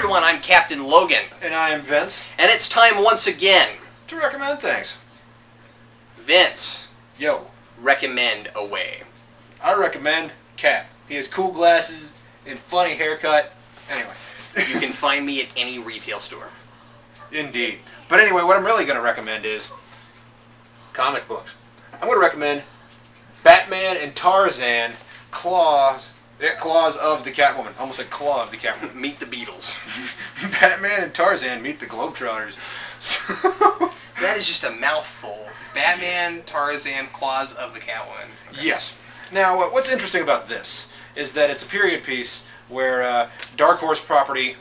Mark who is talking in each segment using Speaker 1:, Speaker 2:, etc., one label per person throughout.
Speaker 1: everyone, I'm Captain Logan.
Speaker 2: And I am Vince.
Speaker 1: And it's time once again
Speaker 2: to recommend things.
Speaker 1: Vince.
Speaker 2: Yo.
Speaker 1: Recommend away.
Speaker 2: I recommend Cap. He has cool glasses and funny haircut. Anyway.
Speaker 1: You can find me at any retail store.
Speaker 2: Indeed. But anyway, what I'm really going to recommend is comic books. I'm going to recommend Batman and Tarzan Claws of the Catwoman. Almost like Claw of the Catwoman.
Speaker 1: Meet the Beatles.
Speaker 2: Batman and Tarzan meet the Globetrotters.
Speaker 1: That is just a mouthful. Batman, Tarzan, Claws of the Catwoman. Okay.
Speaker 2: Yes. Now, what's interesting about this is that it's a period piece where Dark Horse property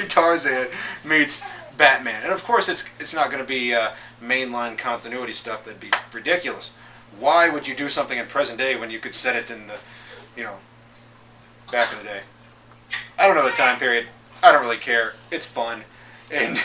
Speaker 2: Tarzan meets Batman. And of course it's not going to be mainline continuity stuff. That'd be ridiculous. Why would you do something in present day when you could set it in the, back in the day? I don't know the time period. I don't really care. It's fun. And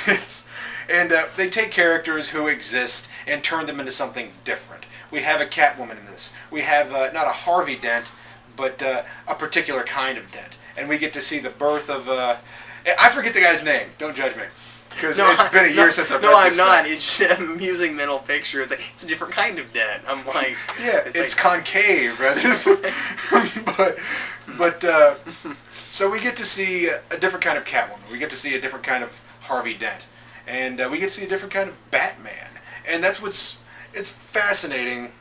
Speaker 2: they take characters who exist and turn them into something different. We have a Catwoman in this. We have not a Harvey Dent, but a particular kind of Dent. And we get to see the birth of... I forget the guy's name. Don't judge me. Because it's been a year since I've read this.
Speaker 1: No, I'm not. It's just an amusing mental picture. It's like, it's a different kind of Dent. I'm like...
Speaker 2: Yeah, it's concave rather than... but so we get to see a different kind of Catwoman. We get to see a different kind of Harvey Dent. And we get to see a different kind of Batman. And that's what's... It's fascinating,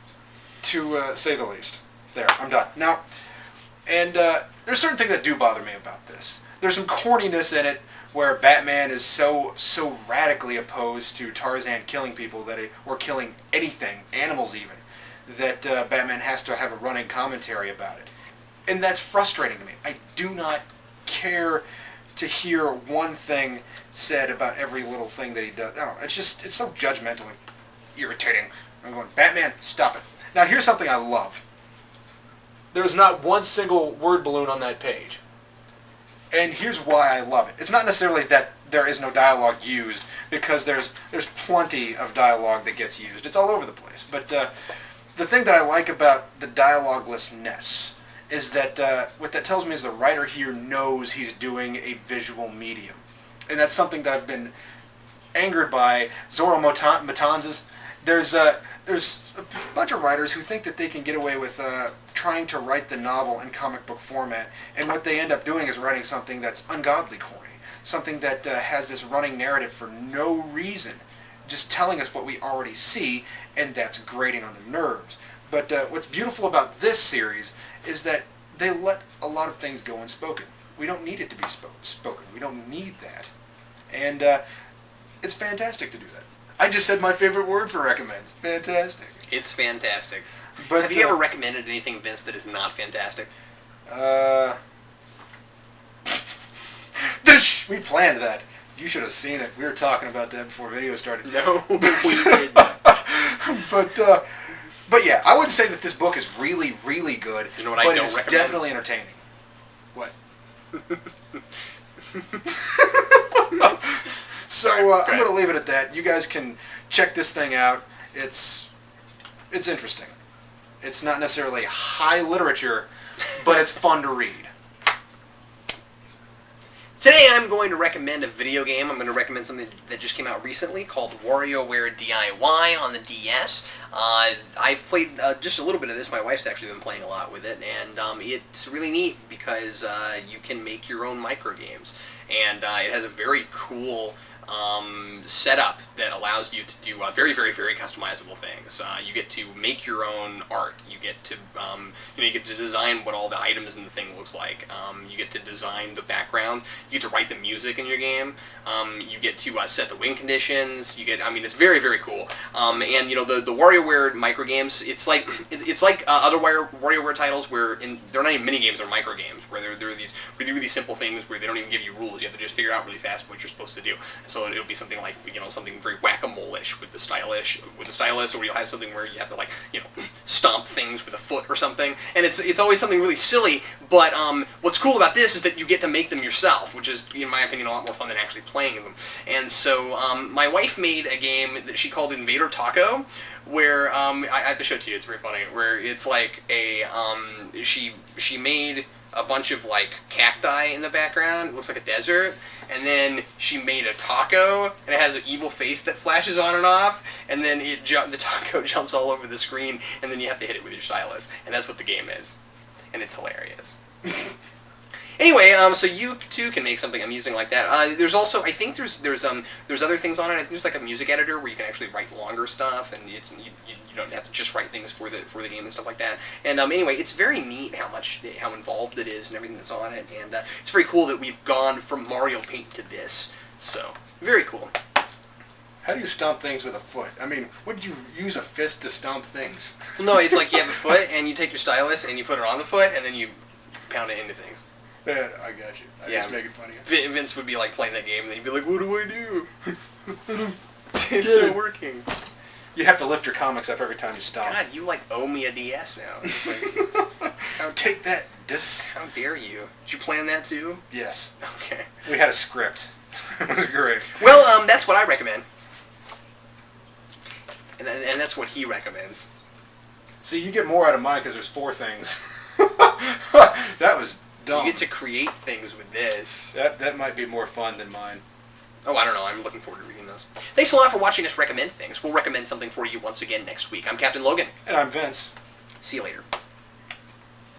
Speaker 2: to say the least. There, I'm done. Now, and there's certain things that do bother me about this. There's some corniness in it, where Batman is so radically opposed to Tarzan killing people or killing anything, animals even, that Batman has to have a running commentary about it. And that's frustrating to me. I do not care to hear one thing said about every little thing that he does. No, it's so judgmental and irritating. I'm going, Batman, stop it. Now here's something I love. There's not one single word balloon on that page. And here's why I love it. It's not necessarily that there is no dialogue used, because there's plenty of dialogue that gets used. It's all over the place. But the thing that I like about the dialoguelessness is that what that tells me is the writer here knows he's doing a visual medium. And that's something that I've been angered by. Zorro Matanzas. There's a bunch of writers who think that they can get away with trying to write the novel in comic book format, and what they end up doing is writing something that's ungodly corny, something that has this running narrative for no reason, just telling us what we already see, and that's grating on the nerves. But what's beautiful about this series is that they let a lot of things go unspoken. We don't need it to be spoken. We don't need that. And it's fantastic to do that. I just said my favorite word for recommends. Fantastic.
Speaker 1: It's fantastic.
Speaker 2: But
Speaker 1: have you ever recommended anything, Vince, that is not fantastic?
Speaker 2: We planned that. You should have seen it. We were talking about that before video started.
Speaker 1: No, we didn't.
Speaker 2: But yeah, I wouldn't say that this book is really, really good.
Speaker 1: You know what I don't recommend?
Speaker 2: But it's definitely entertaining. What? So I'm going to leave it at that. You guys can check this thing out. It's interesting. It's not necessarily high literature, but it's fun to read.
Speaker 1: Today I'm going to recommend a video game. I'm going to recommend something that just came out recently called Warioware D.I.Y. on the DS. I've played just a little bit of this. My wife's actually been playing a lot with it, and it's really neat because you can make your own micro games, and it has a very cool setup that allows you to do very, very, very customizable things. You get to make your own art. You get to you get to design what all the items in the thing looks like. You get to design the backgrounds. You get to write the music in your game. You get to set the win conditions. It's very, very cool. And the WarioWare micro games. It's like other WarioWare titles where they're not even mini games; they're micro games where they're these really, really simple things where they don't even give you rules. You have to just figure out really fast what you're supposed to do. So it'll be something like something very whack-a-mole-ish with the stylus, or you'll have something where you have to stomp things with a foot or something, and it's always something really silly. But what's cool about this is that you get to make them yourself, which is, in my opinion, a lot more fun than actually playing them. And so my wife made a game that she called Invader Taco, where I have to show it to you. It's very funny. Where it's like she made a bunch of like cacti in the background. It looks like a desert. And then she made a taco, and it has an evil face that flashes on and off. And then the taco jumps all over the screen, and then you have to hit it with your stylus. And that's what the game is, and it's hilarious. Anyway, so you too can make something amusing like that. There's also, I think there's other things on it. I think there's like a music editor where you can actually write longer stuff, and you don't have to just write things for the game and stuff like that. And anyway, it's very neat how involved it is and everything that's on it, and it's very cool that we've gone from Mario Paint to this. So very cool.
Speaker 2: How do you stomp things with a foot? I mean, would you use a fist to stomp things?
Speaker 1: Well, no, it's like you have a foot, and you take your stylus and you put it on the foot, and then you pound it into things.
Speaker 2: Yeah, I got you. I just make it funny.
Speaker 1: Vince would be like playing that game, and then he'd be like, "What do I do? It's not working."
Speaker 2: You have to lift your comics up every time you stomp.
Speaker 1: God, you like owe me a DS now. It's like,
Speaker 2: take that, dis.
Speaker 1: How dare you? Did you plan that too?
Speaker 2: Yes.
Speaker 1: Okay.
Speaker 2: We had a script. It was great.
Speaker 1: Well, that's what I recommend, and that's what he recommends.
Speaker 2: See, you get more out of mine because there's 4 things. That was dumb.
Speaker 1: You get to create things with this.
Speaker 2: That might be more fun than mine.
Speaker 1: Oh, I don't know. I'm looking forward to reading those. Thanks a lot for watching us recommend things. We'll recommend something for you once again next week. I'm Captain Logan.
Speaker 2: And I'm Vince.
Speaker 1: See you later.